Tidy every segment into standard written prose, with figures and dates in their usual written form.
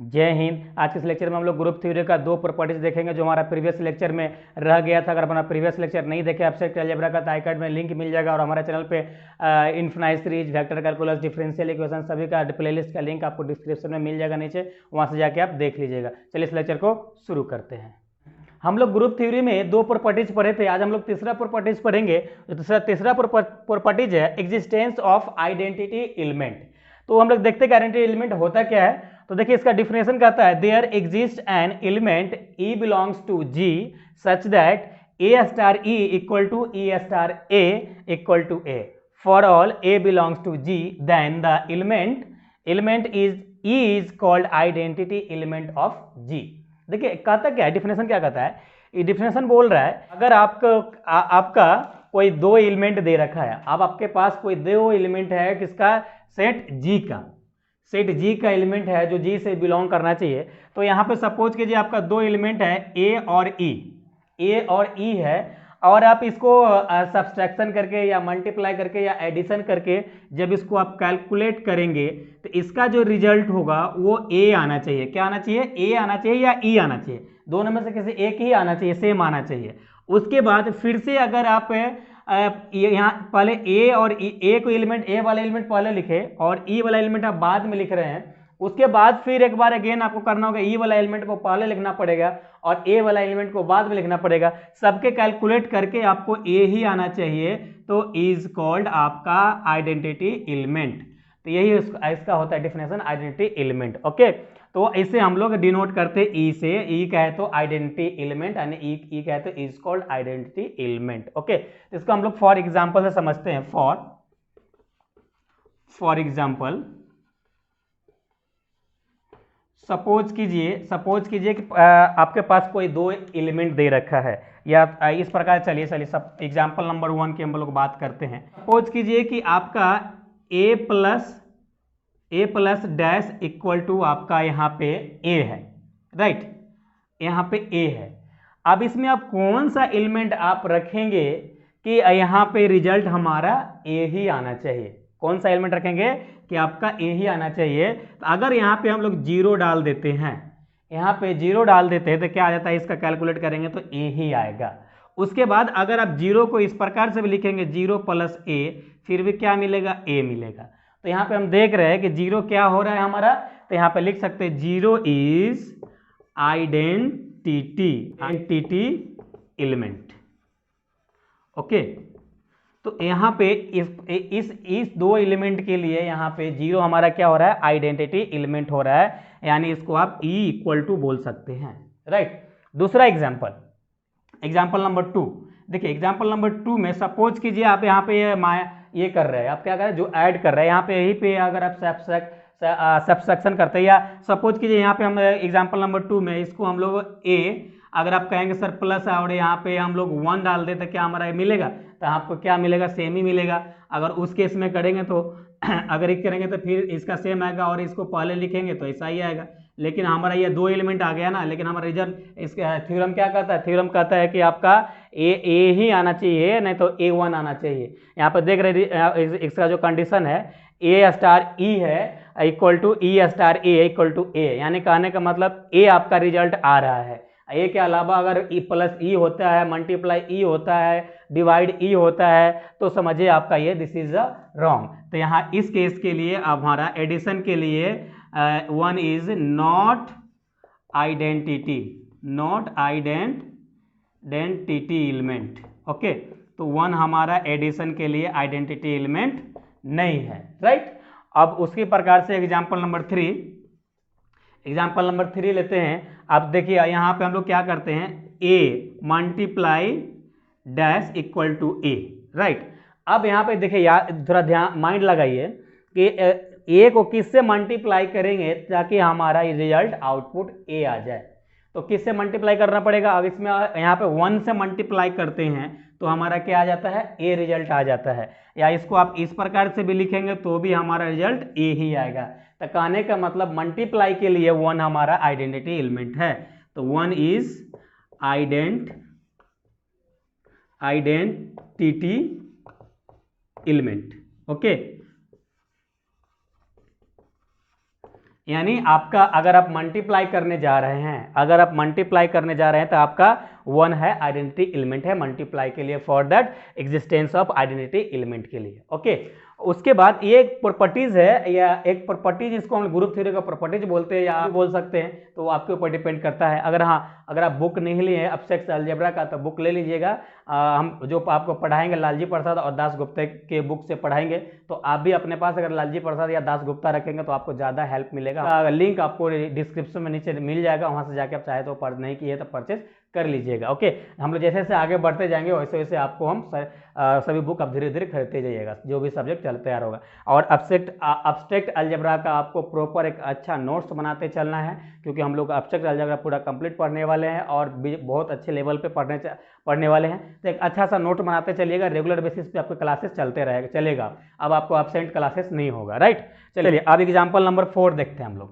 जय हिंद। आज के इस लेक्चर में हम लोग ग्रुप थ्योरी का दो प्रॉपर्टीज देखेंगे जो हमारा प्रीवियस लेक्चर में रह गया था। अगर अपना प्रीवियस लेक्चर नहीं देखे एब्स्ट्रैक्ट अलजेब्रा का, तो आई कार्ड में लिंक मिल जाएगा और हमारे चैनल पे infinite series, vector calculus, differential equation सभी का प्लेलिस्ट का लिंक आपको डिस्क्रिप्शन में मिल जाएगा नीचे, वहाँ से जाके आप देख लीजिएगा। चलिए इस लेक्चर को शुरू करते हैं। हम लोग ग्रुप थ्योरी में दो प्रॉपर्टीज पढ़े थे, आज हम लोग तीसरा प्रॉपर्टीज पढ़ेंगे। जो तीसरा प्रॉपर्टीज है एग्जिस्टेंस ऑफ आइडेंटिटी एलिमेंट। तो हम लोग देखते हैं कि आइडेंटिटी एलिमेंट होता क्या है। तो देखिए इसका डिफिनेशन कहता है there exist an element e belongs to G such that a star e equal to e star a equal to a for all a belongs to G then the element is called identity element of G. देखिए कहता क्या है, definition क्या कहता है। ये definition बोल रहा है अगर आपका कोई दो एलिमेंट दे रखा है, अब आपके पास कोई दो एलिमेंट है किसका, सेट जी का, सेट जी का एलिमेंट है जो जी से बिलोंग करना चाहिए। तो यहाँ पे सपोज कीजिए आपका दो एलिमेंट है ए और ई है, और आप इसको सब्सट्रैक्शन करके या मल्टीप्लाई करके या एडिशन करके जब इसको आप कैलकुलेट करेंगे तो इसका जो रिजल्ट होगा वो ए आना चाहिए। क्या आना चाहिए, ए आना चाहिए या ई आना चाहिए, दोनों में से किसी एक ही आना चाहिए, सेम आना चाहिए। उसके बाद फिर से अगर आप यहाँ पहले ए और ए को एलिमेंट, ए वाला एलिमेंट पहले लिखे और ई वाला एलिमेंट आप बाद में लिख रहे हैं, उसके बाद फिर एक बार अगेन आपको करना होगा, ई वाला एलिमेंट को पहले लिखना पड़ेगा और ए वाला एलिमेंट को बाद में लिखना पड़ेगा। सबके कैलकुलेट करके आपको ए ही आना चाहिए, तो इज कॉल्ड आपका आइडेंटिटी एलिमेंट। तो यही इसका होता है डिफिनेशन, आइडेंटिटी एलिमेंट। ओके, तो इसे हम लोग डिनोट करते ई से, ई कहे तो आइडेंटिटी एलिमेंट यानी ई कहे तो is called identity element. Okay, तो इसको हम लोग फॉर एग्जांपल से समझते हैं। फॉर एग्जांपल सपोज कीजिए कि आपके पास कोई दो एलिमेंट दे रखा है, या इस प्रकार चलिए सब एग्जांपल नंबर 1 की हम लोग बात करते हैं। सपोज कीजिए कि आपका ए प्लस डैश इक्वल टू आपका यहाँ पे ए है, राइट, यहाँ पे ए है। अब इसमें आप कौन सा एलिमेंट आप रखेंगे कि यहाँ पे रिजल्ट हमारा ए ही आना चाहिए, कौन सा एलिमेंट रखेंगे कि आपका ए ही आना चाहिए। तो अगर यहाँ पे हम लोग जीरो डाल देते हैं, यहाँ पे जीरो डाल देते हैं तो क्या आ जाता है, इसका कैलकुलेट करेंगे तो ए ही आएगा। उसके बाद अगर आप जीरो को इस प्रकार से भी लिखेंगे, जीरो प्लस ए, फिर भी क्या मिलेगा, ए मिलेगा। तो यहाँ पे हम देख रहे हैं कि जीरो क्या हो रहा है हमारा, तो यहाँ पे लिख सकते हैं zero is identity element. Okay, तो यहाँ पे इस दो एलिमेंट के लिए यहाँ पे जीरो हमारा क्या हो रहा है, आइडेंटिटी एलिमेंट हो रहा है, यानी इसको आप ई इक्वल टू बोल सकते हैं, राइट। दूसरा एग्जाम्पल नंबर 2, देखिए एग्जाम्पल नंबर 2 में सपोज कीजिए आप यहाँ पे ये कर रहे हैं, आप क्या कर रहे हैं, जो ऐड कर रहे हैं यहाँ पे, यहीं पे अगर आप सब्सट्रैक्शन करते हैं, या सपोज कीजिए यहाँ पे हम एग्जाम्पल नंबर 2 में इसको हम लोग ए, अगर आप कहेंगे सर प्लस और यहाँ पे हम लोग 1 डाल दें तो क्या हमारा मिलेगा, तो आपको क्या मिलेगा, सेम ही मिलेगा। अगर उस केस में करेंगे तो अगर एक करेंगे तो फिर इसका सेम आएगा, और इसको पहले लिखेंगे तो ऐसा ही आएगा। लेकिन हमारा ये दो एलिमेंट आ गया ना, लेकिन हमारा रिजल्ट, इसका थ्योरम क्या कहता है, थ्योरम कहता है कि आपका ए ही आना चाहिए, नहीं तो A1 आना चाहिए। यहाँ पर देख रहे इसका जो कंडीशन है, ए स्टार ई है equal to e star a equal to a, यानी कहने का मतलब ए आपका रिजल्ट आ रहा है। ए के अलावा अगर ई प्लस ई होता है, मल्टीप्लाई ई होता है, डिवाइड ई होता है, तो समझिए आपका ये दिस इज अ रॉन्ग। तो यहाँ इस केस के लिए हमारा एडिशन के लिए 1 is not identity element. Okay, तो 1 हमारा एडिशन के लिए आइडेंटिटी एलिमेंट नहीं है, राइट। अब उसी प्रकार से एग्जाम्पल नंबर 3 लेते हैं। अब देखिए यहाँ पे हम लोग क्या करते हैं, a multiply dash equal to a, right. अब यहाँ पे देखिए यार थोड़ा ध्यान माइंड लगाइए कि ए को किससे मल्टीप्लाई करेंगे ताकि हमारा रिजल्ट आउटपुट ए आ जाए। तो किससे मल्टीप्लाई करना पड़ेगा, अब इसमें यहाँ पे 1 से मल्टीप्लाई करते हैं तो हमारा क्या आ जाता है, ए रिजल्ट आ जाता है। या इसको आप इस प्रकार से भी लिखेंगे तो भी हमारा रिजल्ट ए ही आएगा। तो कहने का मतलब मल्टीप्लाई के लिए 1 हमारा आइडेंटिटी एलिमेंट है, तो 1 इज आइडेंटिटी एलिमेंट। ओके, यानी आपका अगर आप मल्टीप्लाई करने जा रहे हैं, अगर आप मल्टीप्लाई करने जा रहे हैं तो आपका 1 है, आइडेंटिटी एलिमेंट है मल्टीप्लाई के लिए, for that existence of identity element के लिए। ओके, उसके बाद ये एक प्रॉपर्टीज है, या एक प्रॉपर्टीज इसको हम ग्रुप थ्योरी का प्रॉपर्टीज बोलते हैं या आप बोल सकते हैं, तो आपके ऊपर डिपेंड करता है। अगर हाँ, अगर आप बुक नहीं लिए हैं एब्स्ट्रैक्ट अलजेब्रा का तो बुक ले लीजिएगा। हम जो आपको पढ़ाएंगे लालजी प्रसाद और दास गुप्ता के बुक से पढ़ाएंगे, तो आप भी अपने पास अगर लालजी प्रसाद या दास गुप्ता रखेंगे तो आपको ज़्यादा हेल्प मिलेगा। लिंक आपको डिस्क्रिप्शन में नीचे मिल जाएगा, वहाँ से जाके आप चाहे तो पढ़ नहीं किए तो परचेज कर लीजिएगा। ओके, हम लोग जैसे जैसे आगे बढ़ते जाएंगे वैसे वैसे आपको हम सभी बुक आप धीरे धीरे खरीदते जाइएगा, जो भी सब्जेक्ट चल तैयार होगा। और अब्स्ट्रैक्ट अलजेब्रा का आपको प्रॉपर एक अच्छा नोट्स बनाते चलना है, क्योंकि हम लोग अब्स्ट्रैक्ट अलजेब्रा पूरा कंप्लीट पढ़ने वाले हैं और बहुत अच्छे लेवल पे पढ़ने वाले हैं। तो एक अच्छा सा नोट बनाते चलिएगा, रेगुलर बेसिस पे आपके क्लासेस चलते रहेगा चलेगा, अब आपको एब्सेंट क्लासेस नहीं होगा। राइट, चलिए अब एग्जाम्पल नंबर 4 देखते हैं हम लोग।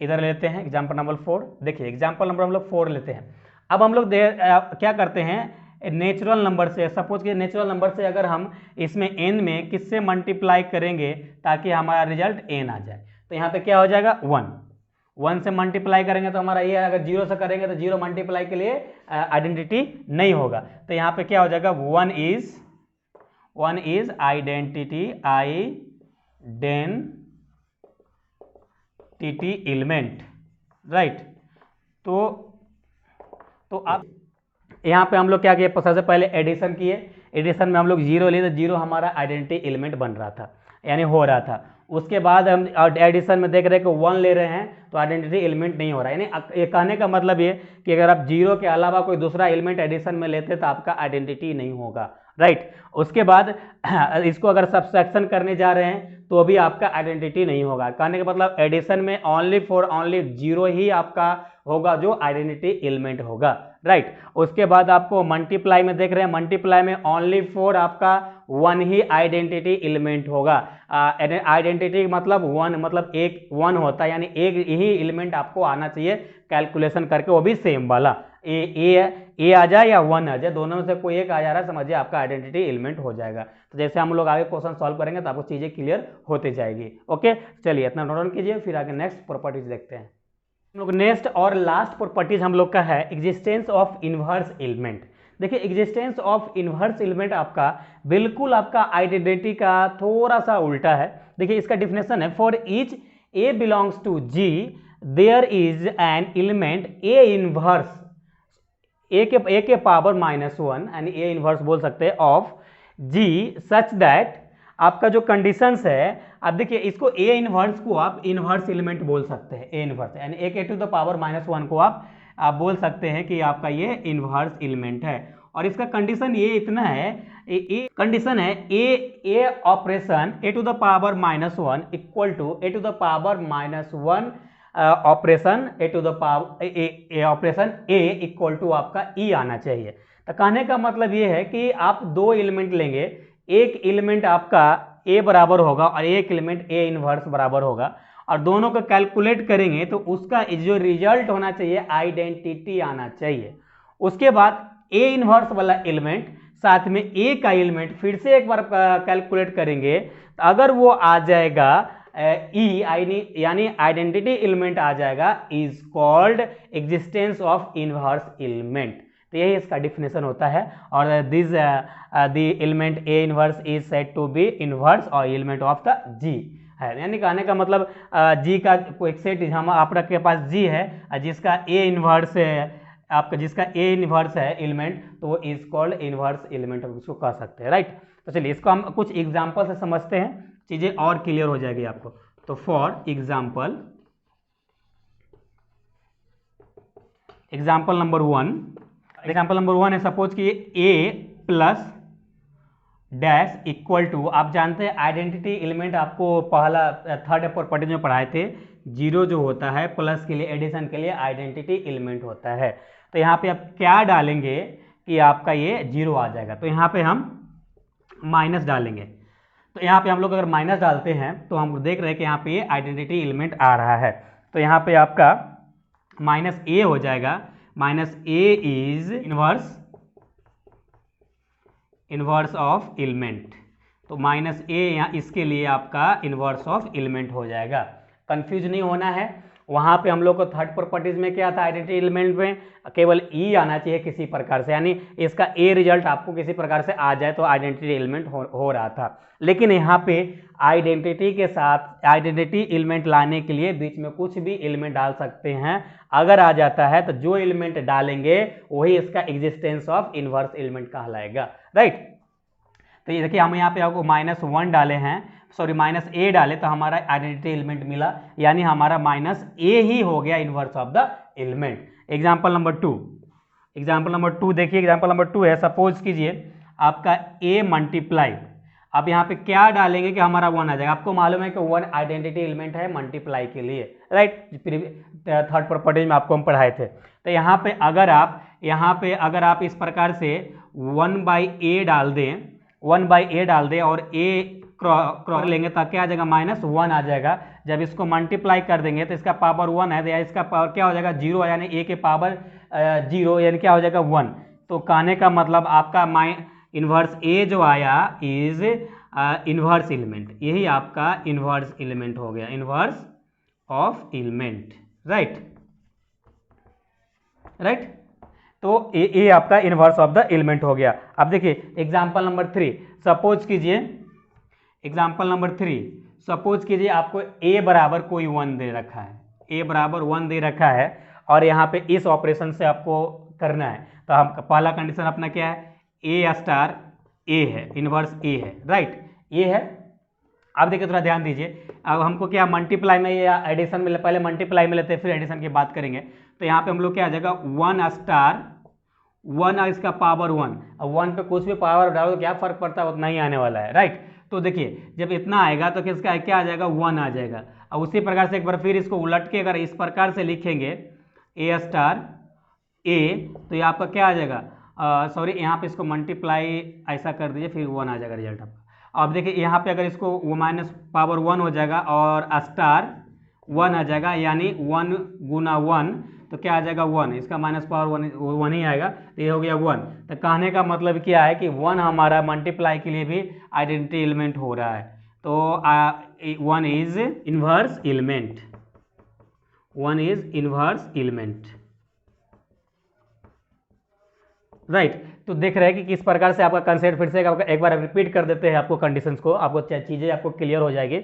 इधर लेते हैं एग्जाम्पल नंबर 4। देखिए एग्जाम्पल नंबर हम लोग 4 लेते हैं। अब हम लोग क्या करते हैं, नेचुरल नंबर से, सपोज कि नेचुरल नंबर से अगर हम इसमें n में किससे मल्टीप्लाई करेंगे ताकि हमारा रिजल्ट n आ जाए, तो यहाँ पे क्या हो जाएगा 1 से मल्टीप्लाई करेंगे तो हमारा ये, अगर 0 से करेंगे तो 0 मल्टीप्लाई के लिए आइडेंटिटी नहीं होगा, तो यहाँ पे क्या हो जाएगा 1 इज आइडेंटिटी एलिमेंट। राइट, तो आप यहाँ पे हम लोग क्या किए, सबसे पहले एडिशन किए, एडिशन में हम लोग 0 लिए तो 0 हमारा आइडेंटिटी एलिमेंट बन रहा था, यानी हो रहा था। उसके बाद हम एडिशन में देख रहे हैं कि 1 ले रहे हैं तो आइडेंटिटी एलिमेंट नहीं हो रहा है। यानी ये कहने का मतलब ये कि अगर आप 0 के अलावा कोई दूसरा एलिमेंट एडिशन में लेते तो आपका आइडेंटिटी नहीं होगा। राइट, उसके बाद इसको अगर सब्सट्रैक्शन करने जा रहे हैं तो भी आपका आइडेंटिटी नहीं होगा। कहने का मतलब एडिशन में ओनली 0 ही आपका होगा जो आइडेंटिटी एलिमेंट होगा। राइट, उसके बाद आपको मल्टीप्लाई में देख रहे हैं, मल्टीप्लाई में ओनली 4 आपका 1 ही आइडेंटिटी एलिमेंट होगा। आइडेंटिटी मतलब 1, मतलब एक 1 होता है, यानी एक ही एलिमेंट आपको आना चाहिए कैलकुलेशन करके, वो भी सेम वाला। ए आ जाए या 1 आ जाए, दोनों में से कोई एक आ जा रहा है, समझिए आपका आइडेंटिटी एलिमेंट हो जाएगा। तो जैसे हम लोग आगे क्वेश्चन सॉल्व करेंगे तो आपको चीजें क्लियर होती जाएगी। ओके, चलिए इतना नोट डाउन कीजिए, फिर आगे नेक्स्ट प्रॉपर्टीज देखते हैं। हम लोग नेक्स्ट और लास्ट प्रॉपर्टीज हम लोग का है एग्जिस्टेंस ऑफ इनवर्स एलिमेंट। देखिए एग्जिस्टेंस ऑफ इनवर्स एलिमेंट आपका बिल्कुल आपका आइडेंटिटी का थोड़ा सा उल्टा है। देखिए इसका डिफिनेशन है, for each a belongs to G there is an element a inverse, a के पावर -1 यानी ए इनवर्स बोल सकते हैं ऑफ जी सच दैट, आपका जो कंडीशंस है, अब देखिए इसको ए इनवर्स को आप इनवर्स एलिमेंट बोल सकते हैं, ए इनवर्स यानी ए के टू द पावर -1 को आप बोल सकते हैं कि आपका ये इनवर्स एलिमेंट है। और इसका कंडीशन ये इतना है, कंडीशन है a operation a to the power -1 equal to a to the power -1 operation a to the power operation a equal to आपका ई आना चाहिए। तो कहने का मतलब ये है कि आप 2 एलिमेंट लेंगे, एक एलिमेंट आपका ए बराबर होगा और एक एलिमेंट ए इनवर्स बराबर होगा, और दोनों को कैलकुलेट करेंगे तो उसका जो रिजल्ट होना चाहिए आइडेंटिटी आना चाहिए। उसके बाद ए इनवर्स वाला एलिमेंट साथ में ए का एलिमेंट फिर से एक बार कैलकुलेट करेंगे, तो अगर वो आ जाएगा ई यानी आइडेंटिटी एलिमेंट आ जाएगा, is called existence of inverse element. तो यही इसका डिफिनेशन होता है। और this the element a inverse is said to be inverse or element of the G है, यानी कहने का मतलब जी का कोई एक सेट हम आपके पास जी है जिसका ए इनवर्स है, आपका जिसका ए इनवर्स है एलिमेंट, तो वो इज कॉल्ड इनवर्स एलिमेंट उसको कह सकते हैं। राइट, तो चलिए इसको हम कुछ एग्जांपल से समझते हैं, चीजें और क्लियर हो जाएगी आपको। तो for example number 1, example number 1 है, सपोज कि ए प्लस डैश इक्वल टू, आप जानते हैं आइडेंटिटी एलिमेंट आपको पहला थर्ड प्रॉपर्टी में पढ़ाए थे, 0 जो होता है प्लस के लिए एडिशन के लिए आइडेंटिटी एलिमेंट होता है। तो यहाँ पे आप क्या डालेंगे कि आपका ये 0 आ जाएगा, तो यहाँ पे हम माइनस डालेंगे। तो यहाँ पे हम लोग अगर माइनस डालते हैं तो हम देख रहे हैं कि यहाँ पे ये आइडेंटिटी एलिमेंट आ रहा है, तो यहाँ पे आपका माइनस ए हो जाएगा, minus A is inverse of element, तो माइनस ए यहाँ इसके लिए आपका इनवर्स ऑफ एलिमेंट हो जाएगा। कंफ्यूज नहीं होना है। वहाँ पे हम लोग को थर्ड प्रॉपर्टीज में क्या था, आइडेंटिटी एलिमेंट में केवल ई आना चाहिए किसी प्रकार से, यानी इसका ए रिजल्ट आपको किसी प्रकार से आ जाए तो आइडेंटिटी एलिमेंट हो रहा था। लेकिन यहाँ पे आइडेंटिटी के साथ आइडेंटिटी एलिमेंट लाने के लिए बीच में कुछ भी एलिमेंट डाल सकते हैं। अगर आ जाता है तो जो एलिमेंट डालेंगे वही इसका एग्जिस्टेंस ऑफ इनवर्स एलिमेंट कहलाएगा, राइट। तो ये देखिए हम यहाँ पे आपको -1 डाले हैं, सॉरी -a डाले तो हमारा आइडेंटिटी एलिमेंट मिला, यानी हमारा -a ही हो गया inverse of the element. Example number 2, example number 2 देखिए, एग्जाम्पल नंबर 2 है, सपोज कीजिए आपका a मल्टीप्लाई, अब यहाँ पे क्या डालेंगे कि हमारा 1 आ जाएगा। आपको मालूम है कि 1 आइडेंटिटी एलिमेंट है मल्टीप्लाई के लिए, राइट, थर्ड प्रॉपर्टी में आपको हम पढ़ाए थे। तो यहाँ पे अगर आप इस प्रकार से 1/a डाल दें, 1/a डाल दें और a क्रॉस लेंगे तो क्या आ जाएगा, -1 आ जाएगा। जब इसको मल्टीप्लाई कर देंगे तो इसका पावर 1 है, तो या इसका पावर क्या हो जाएगा, 0, यानी a के पावर 0, यानी क्या हो जाएगा 1। तो कहने का मतलब आपका इनवर्स a जो आया इज इनवर्स एलिमेंट, यही आपका इनवर्स एलिमेंट हो गया, inverse of element, right, right. तो ये आपका इनवर्स ऑफ द एलिमेंट हो गया। अब देखिए एग्जांपल नंबर 3, सपोज कीजिए, एग्जांपल नंबर 3 सपोज कीजिए आपको a बराबर कोई 1 दे रखा है, a बराबर 1 दे रखा है और यहाँ पे इस ऑपरेशन से आपको करना है। तो हम पहला कंडीशन अपना क्या है, a स्टार a है, इनवर्स a है, राइट, ये है। अब देखिए थोड़ा ध्यान दीजिए, अब हमको क्या मल्टीप्लाई में या एडिशन में, पहले मल्टीप्लाई में लेते हैं फिर एडिशन की बात करेंगे। तो यहाँ पे हम लोग क्या आ जाएगा 1 स्टार 1 इसका पावर 1, अब 1 पे कुछ भी पावर डालो तो क्या फर्क पड़ता है, उतना ही आने वाला है, राइट। तो देखिए जब इतना आएगा तो किसका क्या आ जाएगा, 1 आ जाएगा। अब उसी प्रकार से एक बार फिर इसको उलट के अगर इस प्रकार से लिखेंगे a स्टार a, तो ये आपका क्या आ जाएगा, सॉरी यहाँ पे इसको मल्टीप्लाई ऐसा कर दीजिए, फिर 1 आ जाएगा रिजल्ट आपका। अब देखिए यहाँ पे अगर इसको वो माइनस पावर 1 हो जाएगा और स्टार 1 आ जाएगा, यानी 1 गुना 1 तो क्या आ जाएगा 1, इसका माइनस पावर 1 ही आएगा, तो ये हो गया 1। तो कहने का मतलब क्या है कि 1 हमारा मल्टीप्लाई के लिए भी आइडेंटिटी एलिमेंट हो रहा है। तो 1 is inverse element, 1 is inverse element, right. तो देख रहे हैं कि किस प्रकार से आपका कंसेप्ट, फिर से एक बार रिपीट कर देते हैं आपको कंडीशंस को, आपको चीज़ें आपको क्लियर हो जाएगी।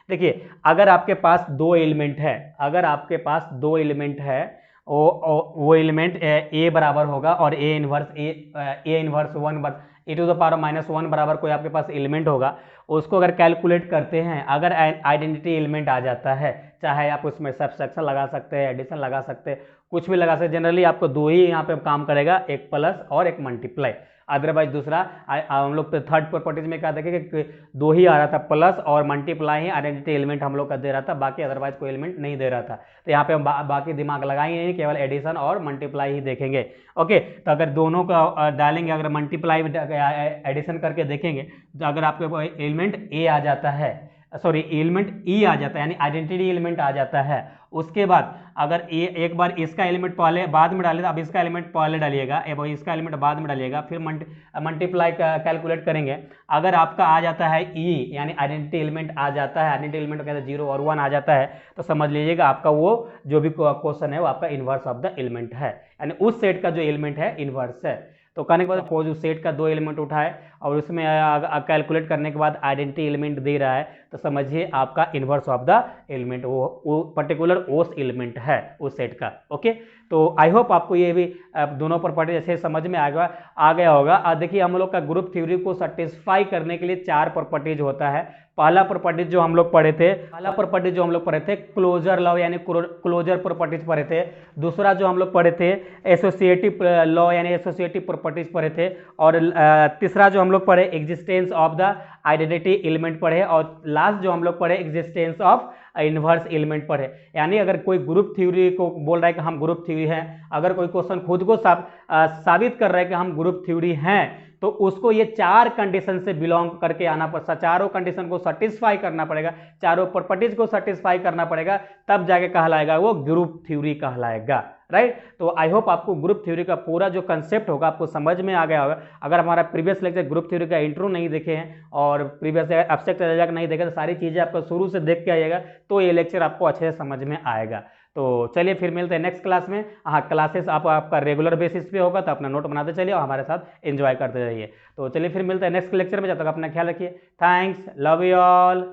देखिए अगर आपके पास 2 एलिमेंट है, अगर आपके पास 2 एलिमेंट है, वो एलिमेंट a बराबर होगा और a इनवर्स 1 e⁻⁻1 बराबर कोई आपके पास एलिमेंट होगा, उसको अगर कैलकुलेट करते हैं, अगर आइडेंटिटी एलिमेंट आ जाता है, चाहे आप उसमें सब्सट्रैक्शन लगा सकते हैं, एडिशन लगा सकते हैं, कुछ भी लगा सकते, जनरली आपको 2 ही यहाँ पे काम करेगा, एक प्लस और एक मल्टीप्लाई। अदरवाइज दूसरा हम लोग थर्ड प्रॉपर्टीज में क्या देखेंगे कि 2 ही आ रहा था, प्लस और मल्टीप्लाई ही आइडेंटिटी एलिमेंट हम लोग का दे रहा था, बाकी अदरवाइज कोई एलिमेंट नहीं दे रहा था। तो यहाँ पे हम बाकी दिमाग लगाएंगे नहीं, केवल एडिशन और मल्टीप्लाई ही देखेंगे। ओके, तो अगर दोनों का डालेंगे, अगर मल्टीप्लाई एडिशन करके देखेंगे तो अगर आपके एलिमेंट ए आ जाता है, सॉरी एलिमेंट ई आ जाता है, यानी आइडेंटिटी एलिमेंट आ जाता है, उसके बाद अगर एक बार इसका एलिमेंट पहले बाद में डाले, अब इसका एलिमेंट पहले डालिएगा, इसका एलिमेंट बाद में डालिएगा, फिर मल्टीप्लाई कैलकुलेट करेंगे। अगर आपका आ जाता है ई, यानी आइडेंटिटी एलिमेंट आ जाता है, आइडेंटिटी एलिमेंट कहते हैं 0 और 1 आ जाता है, तो समझ लीजिएगा आपका वो जो भी क्वेश्चन है वो आपका इनवर्स ऑफ द एलिमेंट है, यानी उस सेट का जो एलिमेंट है इनवर्स है। तो कहने के बाद सपोज उस सेट का 2 एलिमेंट उठाए और उसमें कैलकुलेट करने के बाद आइडेंटिटी एलिमेंट दे रहा है, तो समझिए आपका इनवर्स ऑफ द एलिमेंट वो पर्टिकुलर उस एलिमेंट है उस सेट का। ओके, तो आई होप आपको ये भी दोनों प्रॉपर्टी अच्छे समझ में आ गया होगा। देखिए हम लोग का ग्रुप थ्योरी को सेटिस्फाई करने के लिए 4 प्रॉपर्टीज होता है। पहला प्रॉपर्टीज जो हम लोग पढ़े थे क्लोजर लॉ यानी क्लोजर प्रॉपर्टीज पढ़े थे। दूसरा जो हम लोग पढ़े थे एसोसिएटिव लॉ यानी एसोसिएटिव प्रॉपर्टीज पढ़े थे। और तीसरा जो हम लोग पढ़े existence of the identity element पढ़े। और लास्ट जो हम लोग पढ़े एग्जिस्टेंस ऑफ इनवर्स एलिमेंट पढ़े। यानी अगर कोई ग्रुप थ्योरी को बोल रहा है कि हम ग्रुप थ्योरी हैं, अगर कोई क्वेश्चन खुद को साबित कर रहा है कि हम ग्रुप थ्योरी हैं, तो उसको ये 4 कंडीशन से बिलोंग करके आना पड़ता, चारों कंडीशन को सेटिस्फाई करना पड़ेगा, चारों प्रॉपर्टीज को सेटिस्फाई करना पड़ेगा, तब जाके कहलाएगा वो ग्रुप थ्योरी कहलाएगा। राइट। तो आई होप आपको ग्रुप थ्योरी का पूरा जो कंसेप्ट होगा आपको समझ में आ गया होगा। अगर हमारा प्रीवियस लेक्चर ग्रुप थ्योरी का इंट्रो नहीं देखे हैं और प्रीवियस एब्स्ट्रैक्ट अलजेब्रा नहीं देखे तो सारी चीज़ें आपको शुरू से देख के आइएगा, तो ये लेक्चर आपको अच्छे से समझ में आएगा। तो चलिए फिर मिलते हैं नेक्स्ट क्लास में। हाँ, क्लासेस आपका रेगुलर बेसिस पे होगा, तो अपना नोट बनाते चलिए और हमारे साथ एंजॉय करते रहिए। तो चलिए फिर मिलते हैं नेक्स्ट लेक्चर में, जब तक अपना ख्याल रखिए। Thanks, love you all.